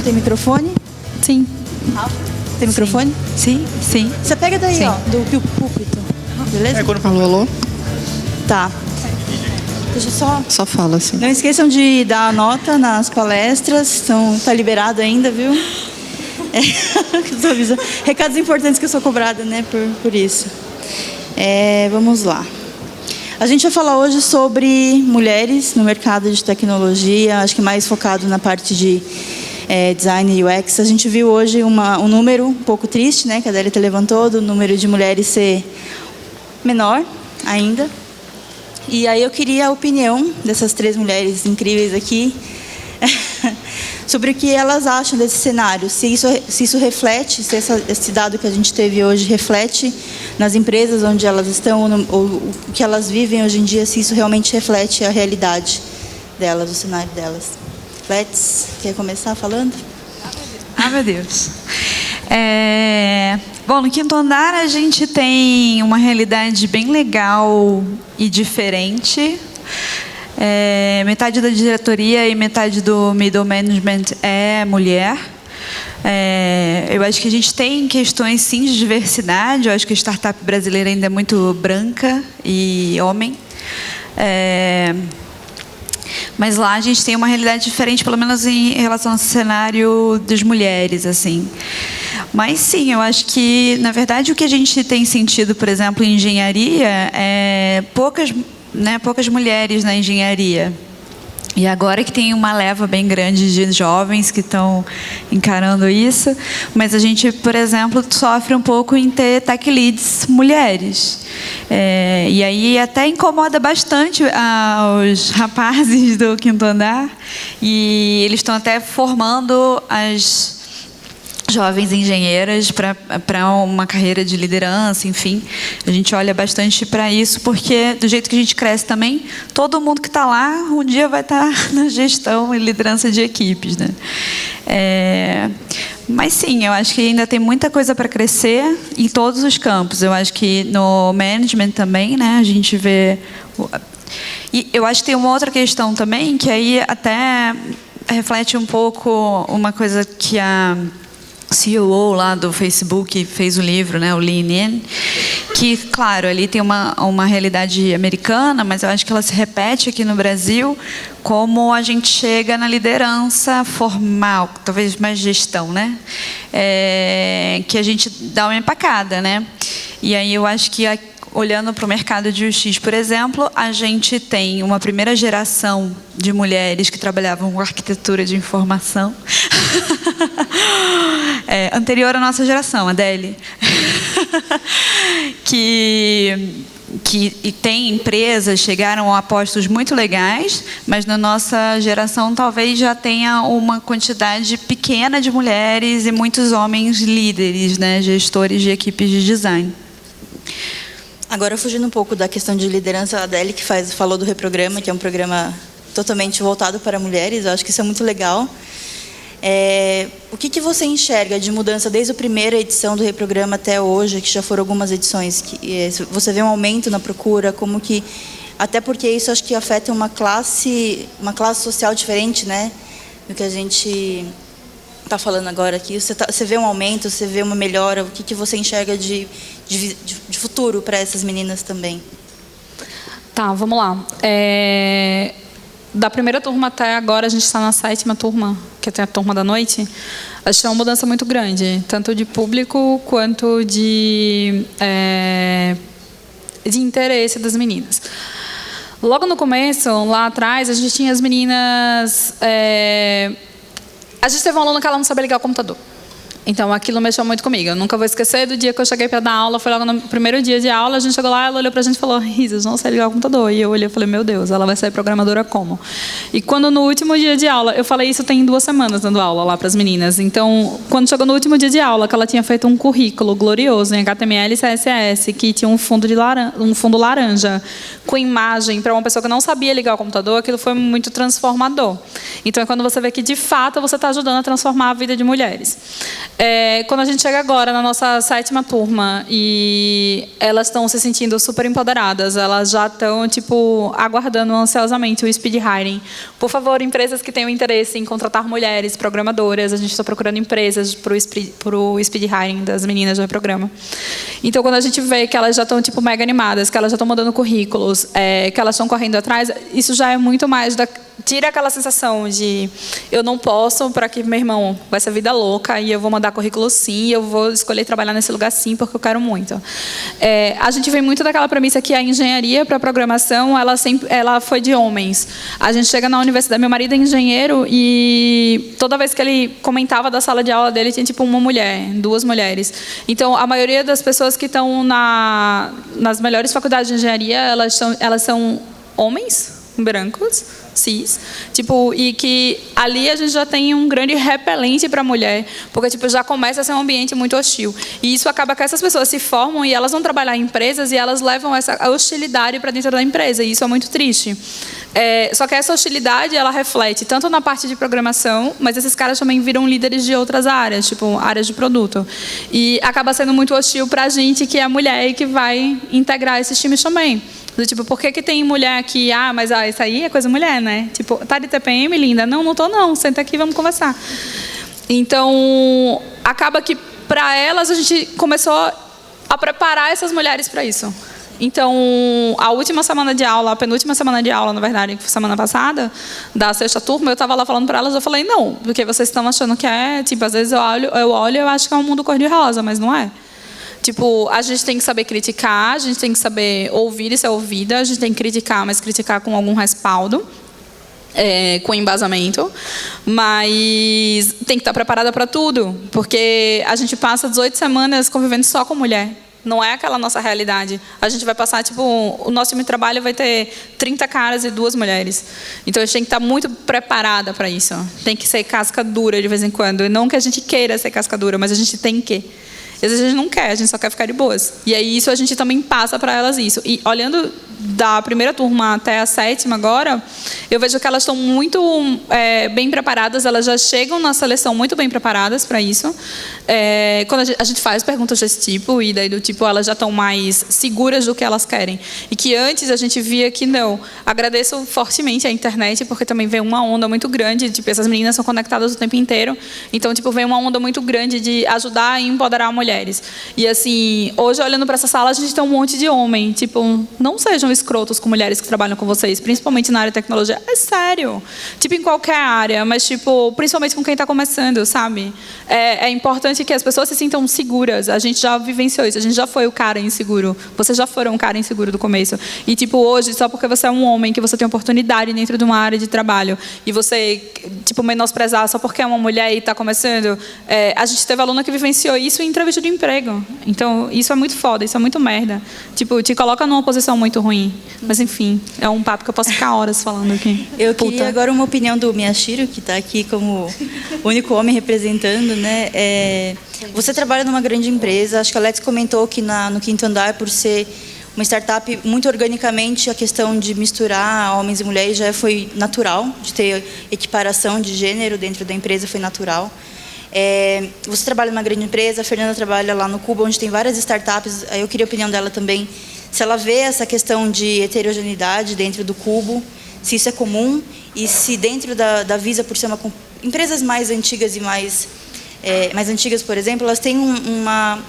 Tem microfone? Sim. Tem microfone? Sim, sim. Você pega daí, Sim. ó, do púlpito. Beleza? Quando falou alô, Tá. Deixa eu só... só fala assim. Não esqueçam de dar a nota nas palestras. Tá liberado ainda, viu? Eu tô avisando. Recados importantes que eu sou cobrada, né, por isso. Vamos lá. A gente vai falar hoje sobre mulheres no mercado de tecnologia, acho que mais focado na parte de design e UX. A gente viu hoje um número um pouco triste, né, que a Adélia levantou, do número de mulheres ser menor ainda. E aí eu queria a opinião dessas 3 mulheres incríveis aqui sobre o que elas acham desse cenário, se isso reflete, se esse dado que a gente teve hoje reflete nas empresas onde elas estão, ou o que elas vivem hoje em dia, se isso realmente reflete a realidade delas, o cenário delas. Let's, quer começar falando? Ah, meu Deus. Bom, no quinto andar a gente tem uma realidade bem legal e diferente. Metade da diretoria e metade do middle management é mulher. Eu acho que a gente tem questões, sim, de diversidade. Eu acho que a startup brasileira ainda é muito branca e homem. Mas lá a gente tem uma realidade diferente, pelo menos em relação ao cenário das mulheres, assim. Mas sim, eu acho que, na verdade, o que a gente tem sentido, por exemplo, em engenharia, é poucas mulheres na engenharia. E agora que tem uma leva bem grande de jovens que estão encarando isso, mas a gente, por exemplo, sofre um pouco em ter tech leads mulheres. E aí até incomoda bastante os rapazes do quinto andar, e eles estão até formando as jovens engenheiras para uma carreira de liderança, enfim. A gente olha bastante para isso, porque do jeito que a gente cresce também, todo mundo que está lá, um dia vai estar na gestão e liderança de equipes, né? Mas sim, eu acho que ainda tem muita coisa para crescer em todos os campos. Eu acho que no management também, né, a gente vê... E eu acho que tem uma outra questão também, que aí até reflete um pouco uma coisa que a CEO lá do Facebook fez o livro, né, o Lean In, que, claro, ali tem uma realidade americana, mas eu acho que ela se repete aqui no Brasil, como a gente chega na liderança formal, talvez mais gestão, né? Que a gente dá uma empacada, né? E aí eu acho que, olhando para o mercado de UX, por exemplo, a gente tem uma primeira geração de mulheres que trabalhavam com arquitetura de informação, anterior à nossa geração, a Adélia, que tem empresas, chegaram a postos muito legais, mas na nossa geração talvez já tenha uma quantidade pequena de mulheres e muitos homens líderes, né, gestores de equipes de design. Agora, fugindo um pouco da questão de liderança, a Adélia que falou do Reprograma, que é um programa totalmente voltado para mulheres. Eu acho que isso é muito legal. O que você enxerga de mudança desde a primeira edição do Reprograma até hoje, que já foram algumas edições? Você vê um aumento na procura? Como que, até porque isso acho que afeta uma classe social diferente, né, do que a gente está falando agora aqui. Você vê um aumento, você vê uma melhora? O que você enxerga de futuro para essas meninas também? Tá, vamos lá. Da primeira turma até agora, a gente está na 7ª turma, que é a turma da noite. Achei uma mudança muito grande, tanto de público quanto de interesse das meninas. Logo no começo, lá atrás, a gente tinha as meninas... A gente teve uma aluna que ela não sabia ligar o computador. Então, aquilo mexeu muito comigo. Eu nunca vou esquecer do dia que eu cheguei para dar aula. Foi logo no primeiro dia de aula. A gente chegou lá, ela olhou para a gente e falou: Risa, eu não sei ligar o computador. E eu olhei e falei: meu Deus, ela vai ser programadora como? E quando no último dia de aula, eu falei isso tem 2 semanas dando aula lá para as meninas. Então, quando chegou no último dia de aula, que ela tinha feito um currículo glorioso em HTML e CSS, que tinha um fundo laranja, com imagem, para uma pessoa que não sabia ligar o computador, aquilo foi muito transformador. Então, é quando você vê que, de fato, você está ajudando a transformar a vida de mulheres. Quando a gente chega agora na nossa 7ª turma e elas estão se sentindo super empoderadas, elas já estão tipo aguardando ansiosamente o speed hiring. Por favor, empresas que tenham interesse em contratar mulheres programadoras, a gente está procurando empresas para o speed hiring das meninas do programa. Então, quando a gente vê que elas já estão tipo mega animadas, que elas já estão mandando currículos, que elas estão correndo atrás, isso já é muito mais tira aquela sensação de eu não posso, para que meu irmão vai ser vida louca e eu vou mandar currículo sim, eu vou escolher trabalhar nesse lugar sim, porque eu quero muito. A gente vem muito daquela premissa que a engenharia para programação, ela foi de homens. A gente chega na universidade, meu marido é engenheiro e toda vez que ele comentava da sala de aula dele, tinha tipo uma mulher, 2 mulheres. Então, a maioria das pessoas que estão nas melhores faculdades de engenharia, elas são homens brancos, cis, tipo, e que ali a gente já tem um grande repelente para a mulher, porque tipo, já começa a ser um ambiente muito hostil. E isso acaba que essas pessoas se formam e elas vão trabalhar em empresas e elas levam essa hostilidade para dentro da empresa, e isso é muito triste. Só que essa hostilidade, ela reflete tanto na parte de programação, mas esses caras também viram líderes de outras áreas, tipo áreas de produto. E acaba sendo muito hostil para a gente, que é a mulher e que vai integrar esses times também. Tipo, por que tem mulher aqui? Mas isso aí é coisa mulher, né? Tipo, tá de TPM, linda? Não tô não. Senta aqui, vamos conversar. Então, acaba que para elas a gente começou a preparar essas mulheres para isso. Então, a última semana de aula, a penúltima semana de aula, na verdade, semana passada, da 6ª turma, eu estava lá falando para elas, eu falei, não, porque vocês estão achando que tipo, às vezes eu olho e eu acho que é um mundo cor-de-rosa, mas não é. Tipo, a gente tem que saber criticar, a gente tem que saber ouvir e ser ouvida, a gente tem que criticar, mas criticar com algum respaldo, com embasamento, mas tem que estar preparada para tudo, porque a gente passa 18 semanas convivendo só com mulher. Não é aquela nossa realidade. A gente vai passar, tipo, o nosso time de trabalho vai ter 30 caras e 2 mulheres. Então, a gente tem que estar muito preparada para isso. Tem que ser casca dura de vez em quando. E não que a gente queira ser casca dura, mas a gente tem que. Às vezes a gente não quer, a gente só quer ficar de boas. E aí isso a gente também passa para elas isso. E olhando da 1ª turma até a 7ª agora, eu vejo que elas estão muito bem preparadas, elas já chegam na seleção muito bem preparadas para isso. Quando a gente faz perguntas desse tipo, e daí do tipo, elas já estão mais seguras do que elas querem. E que antes a gente via que não. Agradeço fortemente a internet, porque também vem uma onda muito grande, tipo, essas meninas são conectadas o tempo inteiro, então tipo, vem uma onda muito grande de ajudar e empoderar mulheres. E assim, hoje olhando para essa sala, a gente tem um monte de homem, tipo, não sejam escrotos com mulheres que trabalham com vocês, principalmente na área de tecnologia. É sério. Tipo, em qualquer área, mas tipo, principalmente com quem está começando, sabe? É importante que as pessoas se sintam seguras. A gente já vivenciou isso, a gente já foi o cara inseguro. Vocês já foram um cara inseguro do começo. E tipo, hoje, só porque você é um homem, que você tem oportunidade dentro de uma área de trabalho, e você, tipo, menosprezar só porque é uma mulher e está começando, a gente teve aluna que vivenciou isso em entrevista de emprego. Então, isso é muito foda, isso é muito merda. Tipo, te coloca numa posição muito ruim. Mas, enfim, é um papo que eu posso ficar horas falando aqui. Eu queria agora uma opinião do Miyashiro, que está aqui como o único homem representando, né? Você trabalha numa grande empresa, acho que a Alex comentou que no 5º andar, por ser uma startup, muito organicamente, a questão de misturar homens e mulheres já foi natural, de ter equiparação de gênero dentro da empresa foi natural. Você trabalha numa grande empresa, a Fernanda trabalha lá no Cubo, onde tem várias startups, aí eu queria a opinião dela também, se ela vê essa questão de heterogeneidade dentro do Cubo, se isso é comum, e se dentro da Visa, por ser empresas mais antigas e mais antigas, por exemplo, elas têm uma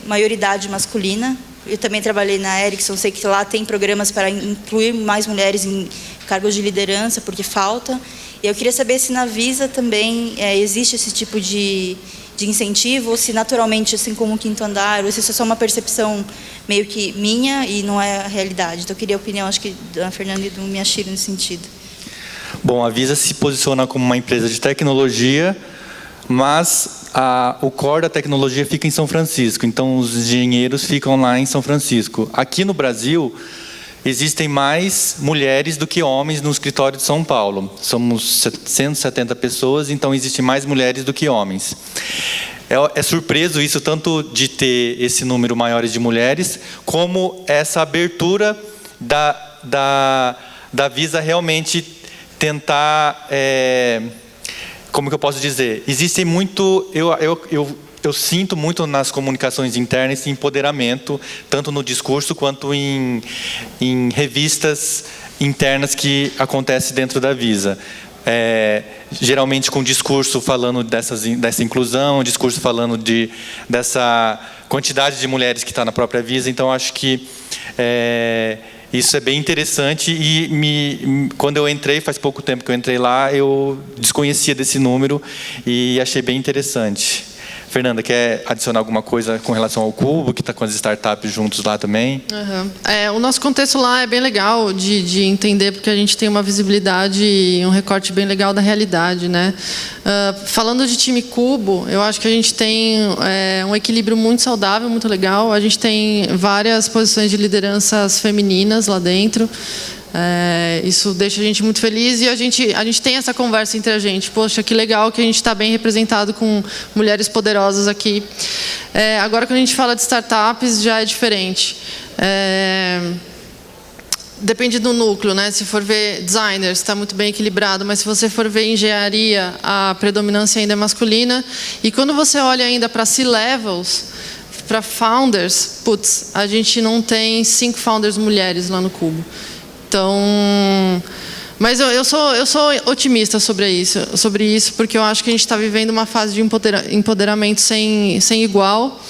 maioridade masculina. Eu também trabalhei na Ericsson, sei que lá tem programas para incluir mais mulheres em cargos de liderança, porque falta. E eu queria saber se na Visa também existe esse tipo de incentivo, ou se naturalmente, assim como o 5º andar, ou se isso é só uma percepção meio que minha e não é a realidade. Então eu queria a opinião, acho que da Fernanda e do Miyashiro nesse sentido. Bom, a Visa se posiciona como uma empresa de tecnologia, mas o core da tecnologia fica em São Francisco, então os engenheiros ficam lá em São Francisco. Aqui no Brasil, existem mais mulheres do que homens no escritório de São Paulo. Somos 170 pessoas, então existem mais mulheres do que homens. É surpreso isso, tanto de ter esse número maior de mulheres, como essa abertura da Visa realmente tentar como que eu posso dizer? Existe muito... Eu sinto muito nas comunicações internas esse empoderamento, tanto no discurso quanto em revistas internas que acontecem dentro da Visa. Geralmente com discurso falando dessa inclusão, discurso falando dessa quantidade de mulheres que está na própria Visa. Então, acho que isso é bem interessante e quando eu entrei, faz pouco tempo que eu entrei lá, eu desconhecia desse número e achei bem interessante. Fernanda, quer adicionar alguma coisa com relação ao Cubo, que está com as startups juntos lá também? O nosso contexto lá é bem legal de entender, porque a gente tem uma visibilidade e um recorte bem legal da realidade, né? Falando de time Cubo, eu acho que a gente tem um equilíbrio muito saudável, muito legal. A gente tem várias posições de lideranças femininas lá dentro. Isso deixa a gente muito feliz e a gente tem essa conversa entre a gente. Poxa, que legal que a gente está bem representado com mulheres poderosas aqui. Agora, quando a gente fala de startups, já é diferente. Depende do núcleo, né? Se for ver designers, está muito bem equilibrado, mas se você for ver engenharia, a predominância ainda é masculina. E quando você olha ainda para C-levels, para founders, a gente não tem 5 founders mulheres lá no Cubo. Então, mas eu sou otimista sobre isso, porque eu acho que a gente está vivendo uma fase de empoderamento sem igual.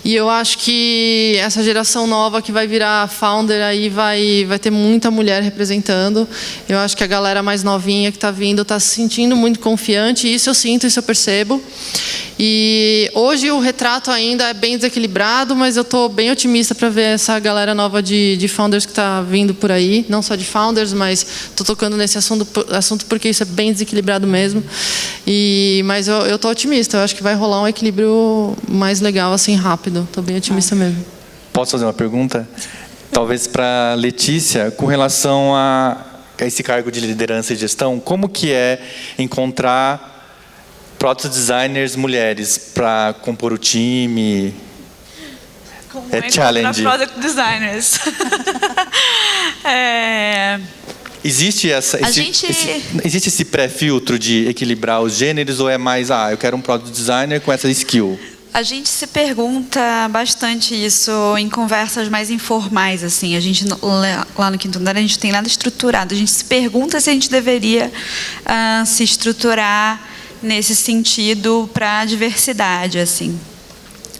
E eu acho que essa geração nova que vai virar founder aí vai ter muita mulher representando. Eu acho que a galera mais novinha que está vindo está se sentindo muito confiante. Isso eu sinto, isso eu percebo. E hoje o retrato ainda é bem desequilibrado, mas eu estou bem otimista para ver essa galera nova de founders que está vindo por aí. Não só de founders, mas estou tocando nesse assunto porque isso é bem desequilibrado mesmo. Mas eu estou otimista. Eu acho que vai rolar um equilíbrio mais legal, assim, rápido. Estou bem otimista mesmo. Posso fazer uma pergunta? Talvez para Letícia, com relação a esse cargo de liderança e gestão, como que é encontrar product designers mulheres para compor o time? Challenge. Product designers. Existe existe esse pré-filtro de equilibrar os gêneros ou é mais, eu quero um product designer com essa skill? A gente se pergunta bastante isso em conversas mais informais, assim. A gente lá no Quinto Andar a gente tem nada estruturado. A gente se pergunta se a gente deveria se estruturar nesse sentido para a diversidade, assim.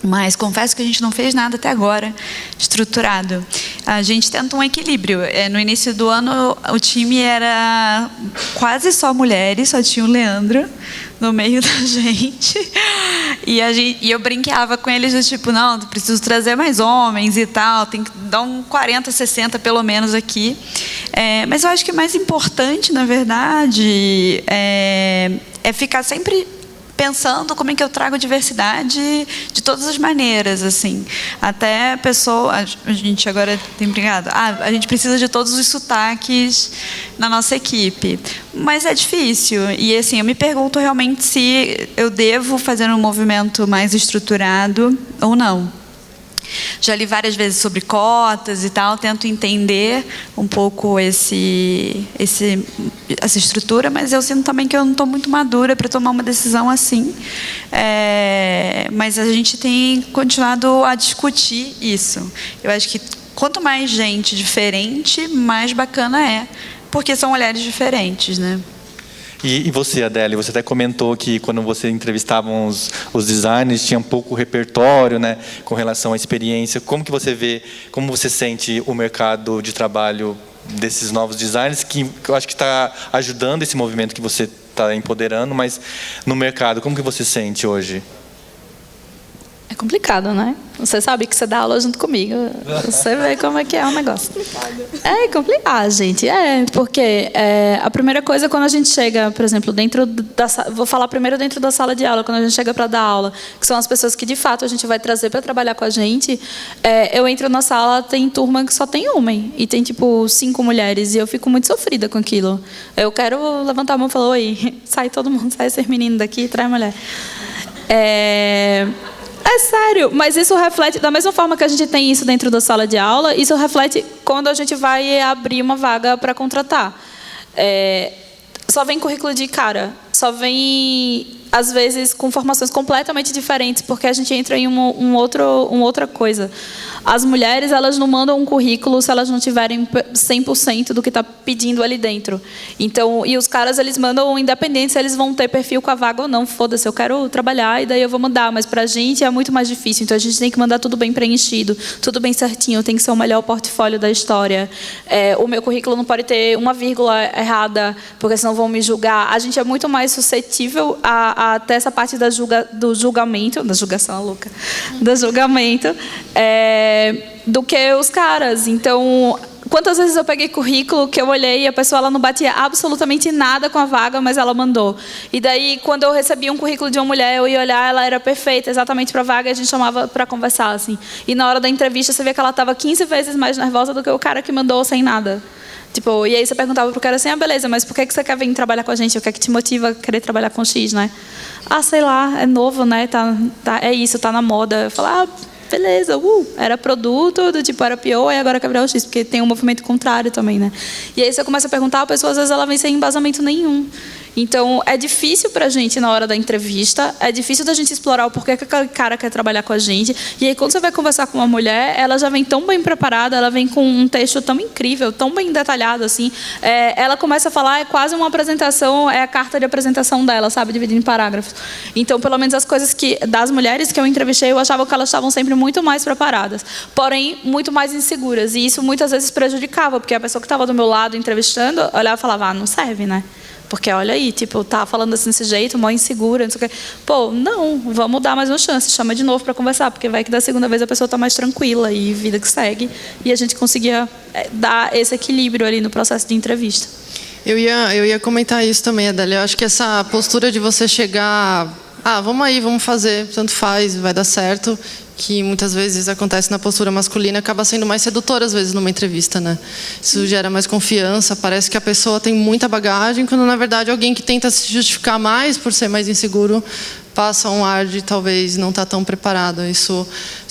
Mas confesso que a gente não fez nada até agora estruturado. A gente tenta um equilíbrio. No início do ano, o time era quase só mulheres, só tinha o Leandro no meio da gente. E eu brincava com eles do tipo, não, preciso trazer mais homens e tal, tem que dar um 40, 60 pelo menos aqui. Mas eu acho que o mais importante, na verdade, é ficar sempre pensando como é que eu trago diversidade de todas as maneiras, assim. Até a gente agora tem brincado, a gente precisa de todos os sotaques na nossa equipe. Mas é difícil. E, assim, eu me pergunto realmente se eu devo fazer um movimento mais estruturado ou não. Já li várias vezes sobre cotas e tal, tento entender um pouco essa estrutura, mas eu sinto também que eu não estou muito madura para tomar uma decisão assim. Mas a gente tem continuado a discutir isso. Eu acho que quanto mais gente diferente, mais bacana é, porque são olhares diferentes, né? E você, Adele, você até comentou que quando você entrevistava os designers, tinha pouco repertório, né, com relação à experiência. Como que você vê, como você sente o mercado de trabalho desses novos designers, que eu acho que está ajudando esse movimento que você está empoderando, mas no mercado, como que você sente hoje? É complicado, né? Você sabe que você dá aula junto comigo. Você vê como é que é o negócio. É complicado, gente. Porque a primeira coisa, quando a gente chega, por exemplo, dentro da sala... Vou falar primeiro dentro da sala de aula, quando a gente chega para dar aula, que são as pessoas que, de fato, a gente vai trazer para trabalhar com a gente. Eu entro na sala, tem turma que só tem homem. E tem, 5 mulheres. E eu fico muito sofrida com aquilo. Eu quero levantar a mão e falar, oi, sai todo mundo, sai esse menino daqui, traz mulher. É sério, mas isso reflete, da mesma forma que a gente tem isso dentro da sala de aula, isso reflete quando a gente vai abrir uma vaga para contratar. só vem currículo de cara, só vem, às vezes, com formações completamente diferentes, porque a gente entra em uma outra coisa. As mulheres, elas não mandam um currículo se elas não tiverem 100% do que está pedindo ali dentro. Então, e os caras, eles mandam independente se eles vão ter perfil com a vaga ou não. Foda-se, eu quero trabalhar e daí eu vou mandar. Mas para a gente é muito mais difícil. Então, a gente tem que mandar tudo bem preenchido, tudo bem certinho. Tem que ser o melhor portfólio da história. O meu currículo não pode ter uma vírgula errada, porque senão vão me julgar. A gente é muito mais suscetível a ter essa parte do julgamento, da julgação louca, do julgamento, do que os caras. Então, quantas vezes eu peguei currículo que eu olhei e a pessoa ela não batia absolutamente nada com a vaga, mas ela mandou. E daí, quando eu recebia um currículo de uma mulher, eu ia olhar, ela era perfeita, exatamente para a vaga, e a gente chamava para conversar, assim. E na hora da entrevista, você via que ela estava 15 vezes mais nervosa do que o cara que mandou sem nada. Tipo, e aí você perguntava pro cara assim, beleza, mas por que você quer vir trabalhar com a gente? O que é que te motiva a querer trabalhar com X, né? Sei lá, é novo, né? É isso, tá na moda. Eu falava, beleza, era produto, do tipo, era PO, e agora quer virar o X, porque tem um movimento contrário também, né? E aí você começa a perguntar, a pessoa às vezes ela vem sem embasamento nenhum. Então, é difícil para a gente na hora da entrevista, é difícil da gente explorar o porquê que aquele cara quer trabalhar com a gente. E aí, quando você vai conversar com uma mulher, ela já vem tão bem preparada, ela vem com um texto tão incrível, tão bem detalhado, assim. Ela começa a falar, é quase uma apresentação, é a carta de apresentação dela, sabe, dividida em parágrafos. Então, pelo menos as coisas das mulheres que eu entrevistei, eu achava que elas estavam sempre muito mais preparadas, porém, muito mais inseguras. E isso muitas vezes prejudicava, porque a pessoa que estava do meu lado entrevistando, olhava e falava, não serve, né? Porque olha aí, tipo, tá falando assim desse jeito, mó insegura, não sei o quê. Pô, não, vamos dar mais uma chance, chama de novo para conversar, porque vai que da segunda vez a pessoa tá mais tranquila e vida que segue. E a gente conseguia dar esse equilíbrio ali no processo de entrevista. Eu ia comentar isso também, Adélia. Eu acho que essa postura de você chegar... vamos aí, vamos fazer, tanto faz, vai dar certo, que muitas vezes acontece na postura masculina, acaba sendo mais sedutora, às vezes, numa entrevista, né? Isso gera mais confiança, parece que a pessoa tem muita bagagem, quando, na verdade, alguém que tenta se justificar mais por ser mais inseguro, passa um ar de talvez não estar tão preparado. Isso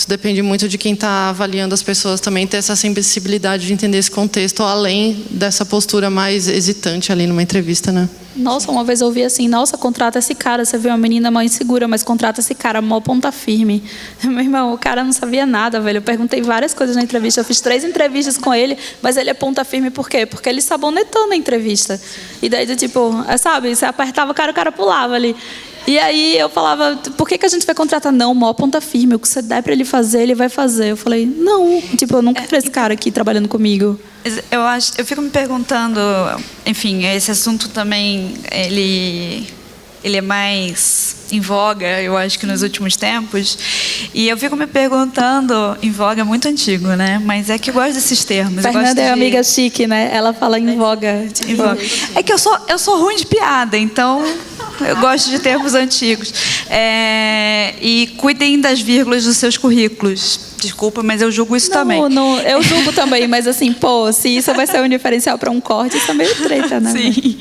depende muito de quem está avaliando as pessoas também, ter essa sensibilidade de entender esse contexto, além dessa postura mais hesitante ali numa entrevista, né? Nossa, uma vez eu ouvi assim, nossa, contrata esse cara, você vê uma menina mó insegura, mas contrata esse cara, mó ponta firme. Meu irmão, o cara não sabia nada, velho. Eu perguntei várias coisas na entrevista, eu fiz 3 entrevistas com ele, mas ele é ponta firme por quê? Porque ele sabonetou na entrevista. E daí, tipo, sabe, você apertava o cara pulava ali. E aí eu falava, por que a gente vai contratar? Não, mó ponta firme, o que você der para ele fazer, ele vai fazer. Eu falei, não, tipo, eu nunca vi esse cara aqui trabalhando comigo. Eu fico me perguntando, enfim, esse assunto também, ele é mais em voga, eu acho que nos últimos tempos. E eu fico me perguntando, em voga é muito antigo, né? Mas é que eu gosto desses termos. Fernanda é amiga chique, né? Ela fala em voga. Em voga. É que eu sou ruim de piada, então eu gosto de termos antigos. E cuidem das vírgulas dos seus currículos. Desculpa, mas eu julgo isso também. Não, eu julgo também, mas assim, se isso vai ser um diferencial para um corte, isso é meio treta, né? Sim.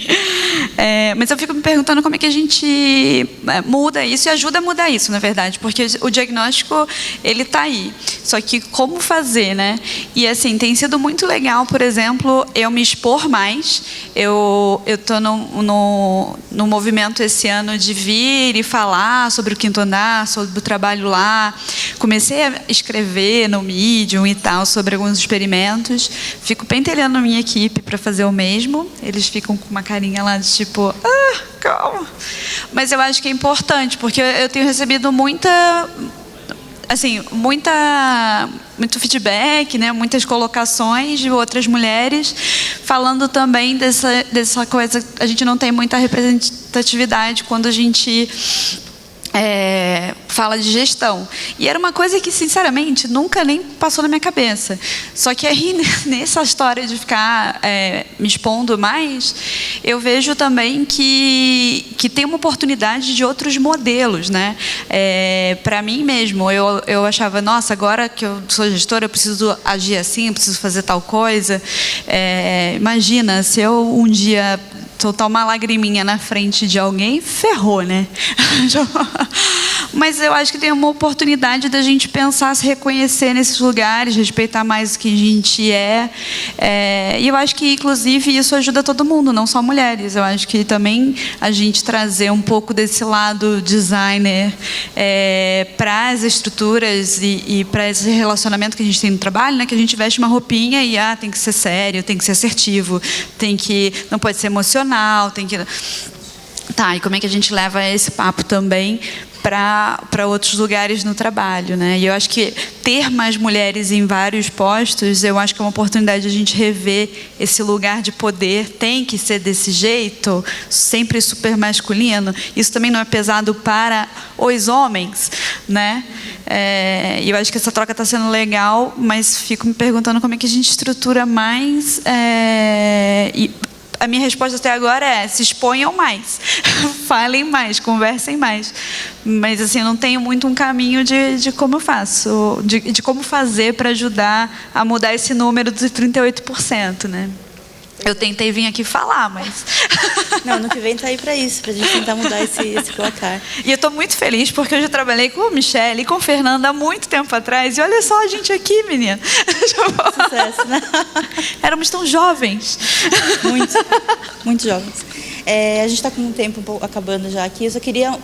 Mas eu fico me perguntando como é que a gente muda isso e ajuda a mudar isso, na verdade, porque o diagnóstico, ele está aí. Só que como fazer, né? E assim, tem sido muito legal, por exemplo, eu me expor mais. Eu estou no movimento esse ano de vir e falar sobre o Quinto Andar, sobre o trabalho lá. Comecei a escrever no Medium e tal sobre alguns experimentos. Fico pentelhando a minha equipe para fazer o mesmo. Eles ficam com uma carinha lá de tipo, calma. Mas eu acho que é importante, porque eu tenho recebido muito feedback, né? Muitas colocações de outras mulheres falando também dessa coisa. A gente não tem muita representatividade quando a gente fala de gestão. E era uma coisa que, sinceramente, nunca nem passou na minha cabeça. Só que aí, nessa história de ficar me expondo mais, eu vejo também que tem uma oportunidade de outros modelos, né? Para mim mesmo, eu achava, nossa, agora que eu sou gestora, eu preciso agir assim, eu preciso fazer tal coisa. Imagina, se eu um dia soltar uma lagriminha na frente de alguém, ferrou, né? Mas eu acho que tem uma oportunidade da gente pensar, se reconhecer nesses lugares, respeitar mais o que a gente é. E eu acho que, inclusive, isso ajuda todo mundo, não só mulheres. Eu acho que também a gente trazer um pouco desse lado designer para as estruturas e para esse relacionamento que a gente tem no trabalho, né? Que a gente veste uma roupinha e tem que ser sério, tem que ser assertivo, não pode ser emocional, tem que... Tá, e como é que a gente leva esse papo também para outros lugares no trabalho, né? E eu acho que ter mais mulheres em vários postos, eu acho que é uma oportunidade de a gente rever esse lugar de poder. Tem que ser desse jeito, sempre super masculino. Isso também não é pesado para os homens, né? E eu acho que essa troca está sendo legal, mas fico me perguntando como é que a gente estrutura mais... A minha resposta até agora é: se exponham mais, falem mais, conversem mais. Mas assim, eu não tenho muito um caminho de como eu faço, de como fazer para ajudar a mudar esse número dos 38%, né? Eu tentei vir aqui falar, mas... Não, ano que vem tá aí para isso, para a gente tentar mudar esse placar. E eu estou muito feliz porque eu já trabalhei com a Michelle e com a Fernanda há muito tempo atrás. E olha só a gente aqui, menina. Sucesso, né? Éramos tão jovens. Muito jovens. A gente está com um tempo um pouco acabando já aqui. Eu só queria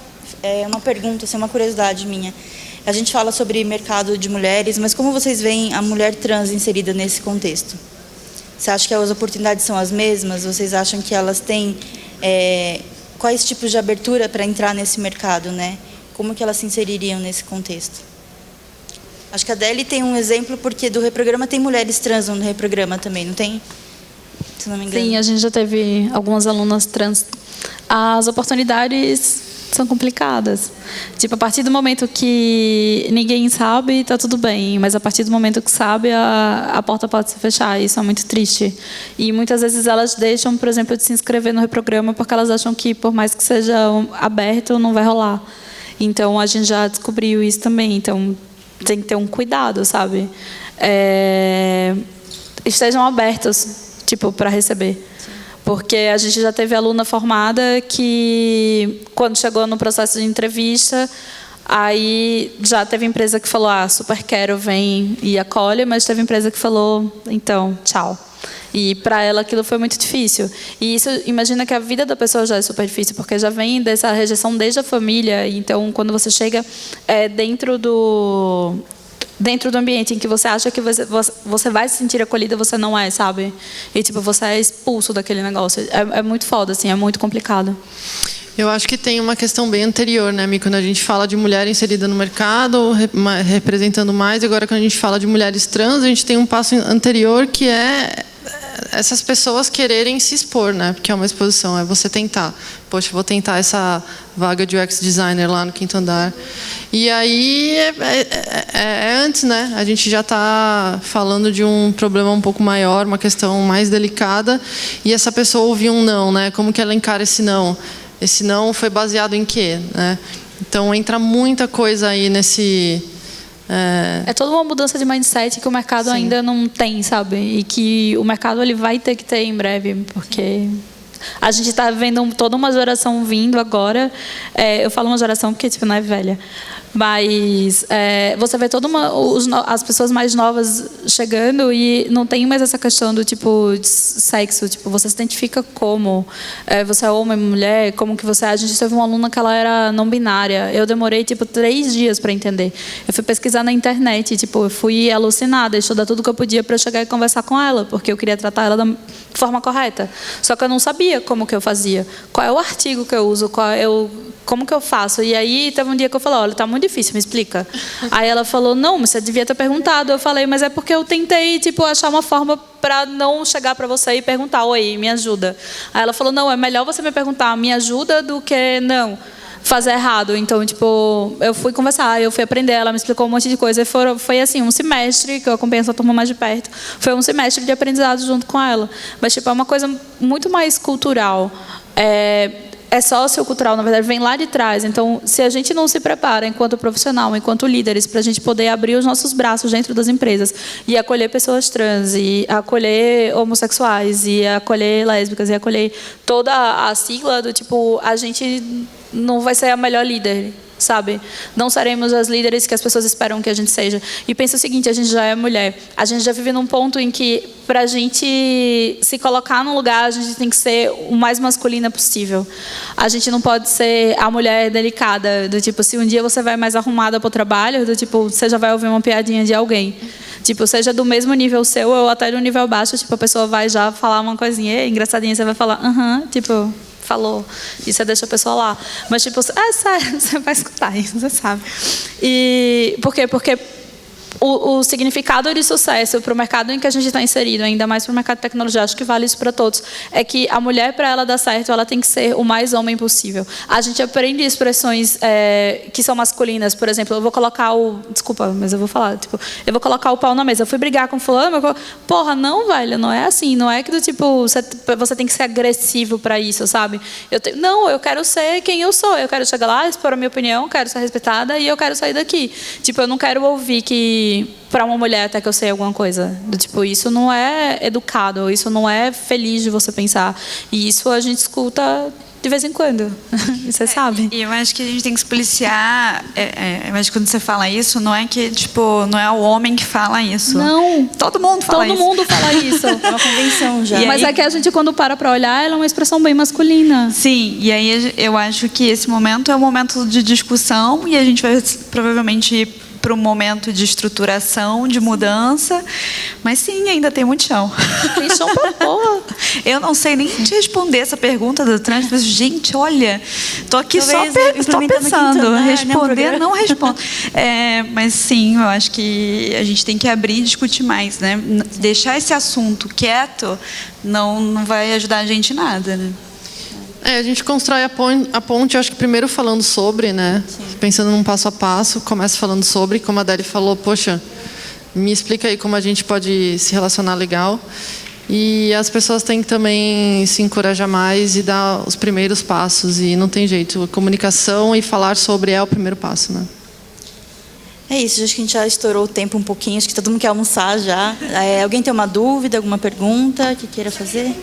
uma pergunta, assim, uma curiosidade minha. A gente fala sobre mercado de mulheres, mas como vocês veem a mulher trans inserida nesse contexto? Você acha que as oportunidades são as mesmas? Vocês acham que elas têm quais tipos de abertura para entrar nesse mercado, né? Como que elas se inseririam nesse contexto? Acho que a Adele tem um exemplo, porque do Reprograma tem mulheres trans no Reprograma também, não tem? Se não me engano. Sim, a gente já teve algumas alunas trans. As oportunidades são complicadas. Tipo, a partir do momento que ninguém sabe, tá tudo bem. Mas a partir do momento que sabe, a porta pode se fechar. Isso é muito triste. E muitas vezes elas deixam, por exemplo, de se inscrever no Reprograma porque elas acham que, por mais que seja aberto, não vai rolar. Então, a gente já descobriu isso também. Então, tem que ter um cuidado, sabe? Estejam abertos, tipo, para receber. Porque a gente já teve aluna formada que, quando chegou no processo de entrevista, aí já teve empresa que falou: super quero, vem e acolhe, mas teve empresa que falou: então, tchau. E para ela aquilo foi muito difícil. E isso, imagina que a vida da pessoa já é super difícil, porque já vem dessa rejeição desde a família. Então, quando você chega dentro do ambiente em que você acha que você vai se sentir acolhida, você não é, sabe? E, tipo, você é expulso daquele negócio. É muito foda, assim, é muito complicado. Eu acho que tem uma questão bem anterior, né, Mi? Quando a gente fala de mulher inserida no mercado, representando mais, agora quando a gente fala de mulheres trans, a gente tem um passo anterior, que é essas pessoas quererem se expor, né? Porque é uma exposição, é você tentar. Poxa, vou tentar essa vaga de UX designer lá no 5º andar. E aí antes, né? A gente já está falando de um problema um pouco maior, uma questão mais delicada. E essa pessoa ouviu um não, né? Como que ela encara esse não? Esse não foi baseado em quê, né? Então entra muita coisa aí nesse... É toda uma mudança de mindset que o mercado ainda não tem, sabe? E que o mercado ele vai ter que ter em breve, porque a gente está vendo toda uma geração vindo agora. Eu falo uma geração porque, tipo, não é velha. Mas você vê as pessoas mais novas chegando e não tem mais essa questão do tipo de sexo. Tipo, você se identifica como? Você é homem, mulher? Como que você é? A gente teve uma aluna que ela era não binária. Eu demorei, tipo, 3 dias para entender. Eu fui pesquisar na internet, tipo, eu fui alucinada, estudar tudo que eu podia para chegar e conversar com ela, porque eu queria tratar ela da forma correta. Só que eu não sabia como que eu fazia. Qual é o artigo que eu uso? Como que eu faço? E aí teve um dia que eu falei: olha, tá muito difícil, me explica. Aí ela falou: não, mas você devia ter perguntado. Eu falei: mas é porque eu tentei, tipo, achar uma forma para não chegar para você e perguntar: oi, me ajuda. Aí ela falou: não, é melhor você me perguntar, me ajuda, do que não fazer errado. Então, tipo, eu fui conversar, eu fui aprender, ela me explicou um monte de coisa. Foi assim, um semestre, que eu acompanho essa turma mais de perto, foi um semestre de aprendizado junto com ela. Mas, tipo, é uma coisa muito mais cultural. É sociocultural, na verdade, vem lá de trás. Então, se a gente não se prepara enquanto profissional, enquanto líderes, para a gente poder abrir os nossos braços dentro das empresas e acolher pessoas trans, e acolher homossexuais, e acolher lésbicas, e acolher toda a sigla do tipo, a gente não vai ser a melhor líder sabe? Não seremos as líderes que as pessoas esperam que a gente seja. E pensa o seguinte, a gente já é mulher. A gente já vive num ponto em que, para a gente se colocar num lugar, a gente tem que ser o mais masculina possível. A gente não pode ser a mulher delicada, do tipo, se um dia você vai mais arrumada para o trabalho, do tipo, você já vai ouvir uma piadinha de alguém. Tipo, seja do mesmo nível seu ou até do nível baixo, tipo, a pessoa vai já falar uma coisinha engraçadinha, você vai falar, tipo... falou, e você deixa a pessoa lá. Mas, tipo, sério, você vai escutar isso, você sabe. E por quê? Porque o significado de sucesso para o mercado em que a gente está inserido, ainda mais para o mercado de tecnologia, acho que vale isso para todos, é que a mulher, para ela dar certo, ela tem que ser o mais homem possível. A gente aprende expressões que são masculinas, por exemplo, eu vou colocar desculpa, mas eu vou falar, tipo, eu vou colocar o pau na mesa, eu fui brigar com fulano, porra, não, velho, não é assim, não é que do tipo, você tem que ser agressivo para isso, sabe? Não, eu quero ser quem eu sou, eu quero chegar lá, expor a minha opinião, quero ser respeitada e eu quero sair daqui. Tipo, eu não quero ouvir que para uma mulher até que eu sei alguma coisa. Do tipo, isso não é educado, isso não é feliz de você pensar. E isso a gente escuta de vez em quando. Você sabe? E eu acho que a gente tem que se policiar. Eu acho que quando você fala isso, não é que, tipo, não é o homem que fala isso. Não. Todo mundo fala isso. Todo mundo fala isso. É uma convenção já. Mas é que a gente, quando para olhar, ela é uma expressão bem masculina. Sim, e aí eu acho que esse momento é um momento de discussão e a gente vai provavelmente ir para um momento de estruturação, de mudança, mas sim, ainda tem muito chão. Tem chão pra porra. Eu não sei nem te responder essa pergunta do trânsito, mas, gente, olha, tô aqui Talvez só pensando, andar, responder, né, não respondo. Mas sim, eu acho que a gente tem que abrir e discutir mais, né? Deixar esse assunto quieto não vai ajudar a gente em nada, né? A gente constrói a ponte, acho que primeiro falando sobre, né? Sim. Pensando num passo a passo, começa falando sobre, como a Adele falou, poxa, me explica aí como a gente pode se relacionar legal. E as pessoas têm que também se encorajar mais e dar os primeiros passos, e não tem jeito, a comunicação e falar sobre é o primeiro passo, né? É isso, acho que a gente já estourou o tempo um pouquinho, acho que todo mundo quer almoçar já. Alguém tem uma dúvida, alguma pergunta que queira fazer?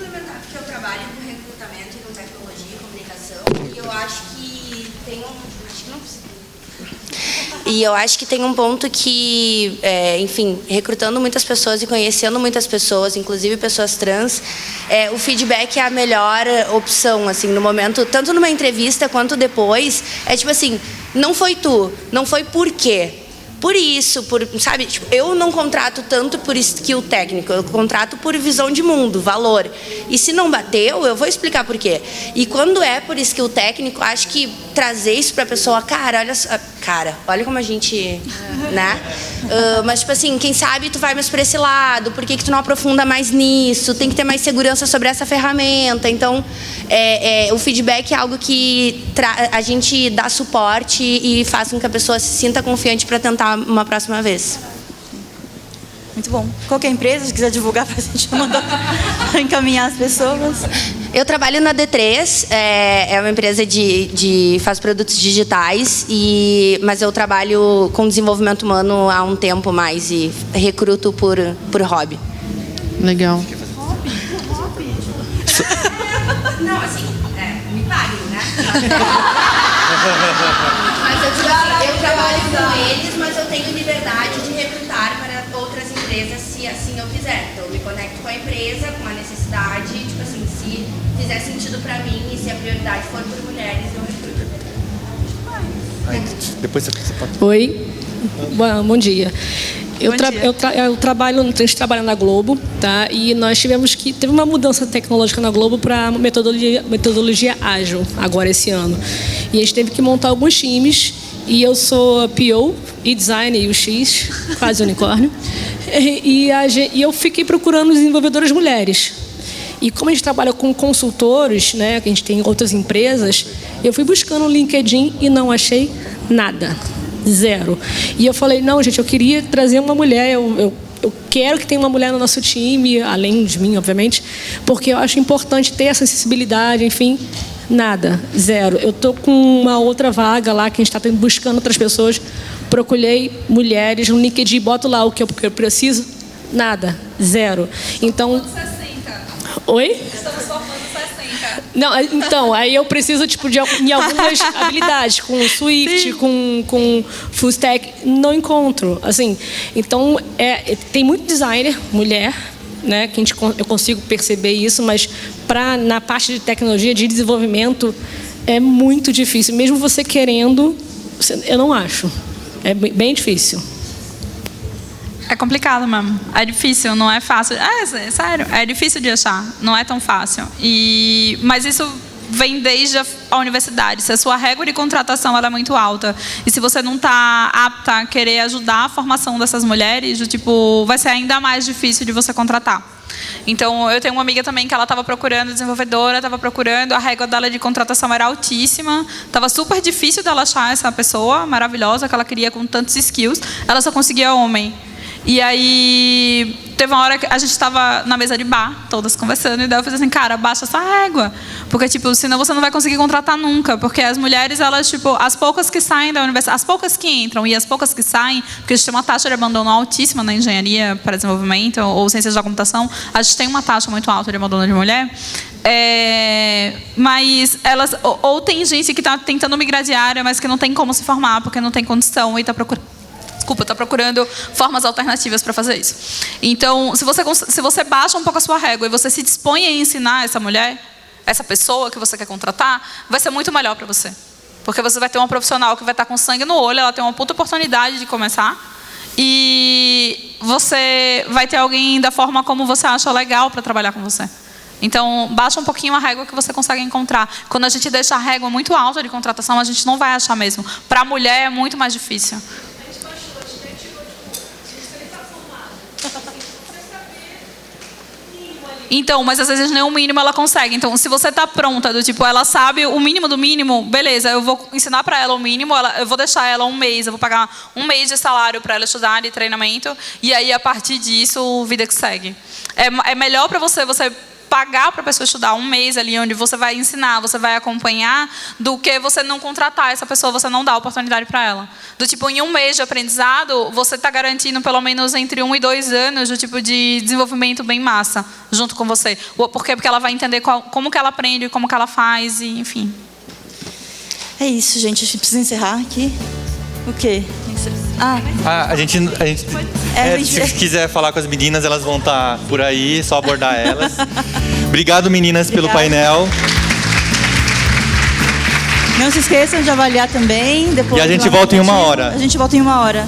E eu acho que tem um ponto que, enfim, recrutando muitas pessoas e conhecendo muitas pessoas, inclusive pessoas trans, o feedback é a melhor opção, assim, no momento, tanto numa entrevista quanto depois, tipo assim, não foi tu, não foi por quê? Por isso, sabe, tipo, eu não contrato tanto por skill técnico, eu contrato por visão de mundo, valor. E se não bateu, eu vou explicar por quê. E quando é por skill técnico, acho que trazer isso para a pessoa, olha como a gente, né? Mas, tipo assim, quem sabe tu vai mais para esse lado, por que tu não aprofunda mais nisso? Tem que ter mais segurança sobre essa ferramenta. Então, o feedback é algo que a gente dá suporte e faz com que a pessoa se sinta confiante para tentar uma próxima vez. Muito bom. Qualquer empresa, se quiser divulgar para a gente mandar encaminhar as pessoas. Eu trabalho na D3, é uma empresa de faz produtos digitais, mas eu trabalho com desenvolvimento humano há um tempo mais e recruto por hobby. Legal. Hobby? Não, assim, me paguem, né? Mas eu trabalho com eles, mas eu tenho liberdade de recrutar para outras empresas se assim eu quiser. Então, eu me conecto com a empresa, com a necessidade, tipo assim, se fizer sentido para mim e se a prioridade for por mulheres, eu recruto. Depois você pode... Oi, bom dia. Eu trabalho, a gente trabalha na Globo, tá? E nós teve uma mudança tecnológica na Globo para metodologia ágil agora esse ano. E a gente teve que montar alguns times. E eu sou PO e designer UX, quase unicórnio. E eu fiquei procurando desenvolvedoras mulheres. E como a gente trabalha com consultores, né, que a gente tem outras empresas, eu fui buscando no LinkedIn e não achei nada. Zero. E eu falei, não, gente, eu queria trazer uma mulher, eu quero que tenha uma mulher no nosso time, além de mim, obviamente, porque eu acho importante ter essa acessibilidade, enfim, nada, zero. Eu estou com uma outra vaga lá, que a gente está buscando outras pessoas, procurei mulheres no LinkedIn, boto lá o que eu preciso, nada, zero. Então... Oi? Não, então, aí eu preciso tipo, de algumas habilidades, com Swift, com Full Stack, não encontro. Assim, então, tem muito designer, mulher, né, que eu consigo perceber isso, mas na parte de tecnologia, de desenvolvimento, é muito difícil. Mesmo você querendo, eu não acho. É bem difícil. É complicado mesmo. É difícil, não é fácil. Sério, é difícil de achar. Não é tão fácil. Mas isso vem desde a universidade. Se a sua régua de contratação ela é muito alta e se você não está apta a querer ajudar a formação dessas mulheres, vai ser ainda mais difícil de você contratar. Então, eu tenho uma amiga também que ela estava procurando desenvolvedora, a régua dela de contratação era altíssima, estava super difícil dela achar essa pessoa maravilhosa que ela queria com tantos skills, ela só conseguia homem. E aí, teve uma hora que a gente estava na mesa de bar, todas conversando, e daí eu fiz assim, cara, baixa essa régua. Porque, senão você não vai conseguir contratar nunca. Porque as mulheres, elas, as poucas que saem da universidade, as poucas que entram e as poucas que saem, porque a gente tem uma taxa de abandono altíssima na engenharia para desenvolvimento ou ciências da computação, a gente tem uma taxa muito alta de abandono de mulher. Mas elas, ou tem gente que está tentando migrar de área, mas que não tem como se formar, porque não tem condição e está procurando formas alternativas para fazer isso. Então, se você baixa um pouco a sua régua e você se dispõe a ensinar essa mulher, essa pessoa que você quer contratar, vai ser muito melhor para você. Porque você vai ter uma profissional que vai estar com sangue no olho, ela tem uma puta oportunidade de começar, e você vai ter alguém da forma como você acha legal para trabalhar com você. Então, baixa um pouquinho a régua que você consegue encontrar. Quando a gente deixa a régua muito alta de contratação, a gente não vai achar mesmo. Para a mulher é muito mais difícil. Então, mas às vezes nem o mínimo ela consegue. Então, se você está pronta, ela sabe o mínimo do mínimo, beleza, eu vou ensinar para ela o mínimo, eu vou deixar ela um mês, eu vou pagar um mês de salário para ela estudar, de treinamento, e aí, a partir disso, vida que segue. É melhor para você pagar para a pessoa estudar um mês ali, onde você vai ensinar, você vai acompanhar, do que você não contratar essa pessoa, você não dá oportunidade para ela. Em um mês de aprendizado, você está garantindo pelo menos entre 1 e 2 anos de desenvolvimento bem massa, junto com você. Por quê? Porque ela vai entender como que ela aprende, como que ela faz, e enfim. É isso, gente. A gente precisa encerrar aqui. O quê? Se quiser falar com as meninas, elas vão estar por aí, só abordar elas. Obrigado, meninas, pelo painel. Não se esqueçam de avaliar também. Depois e a gente volta em 1 hora. A gente volta em 1 hora.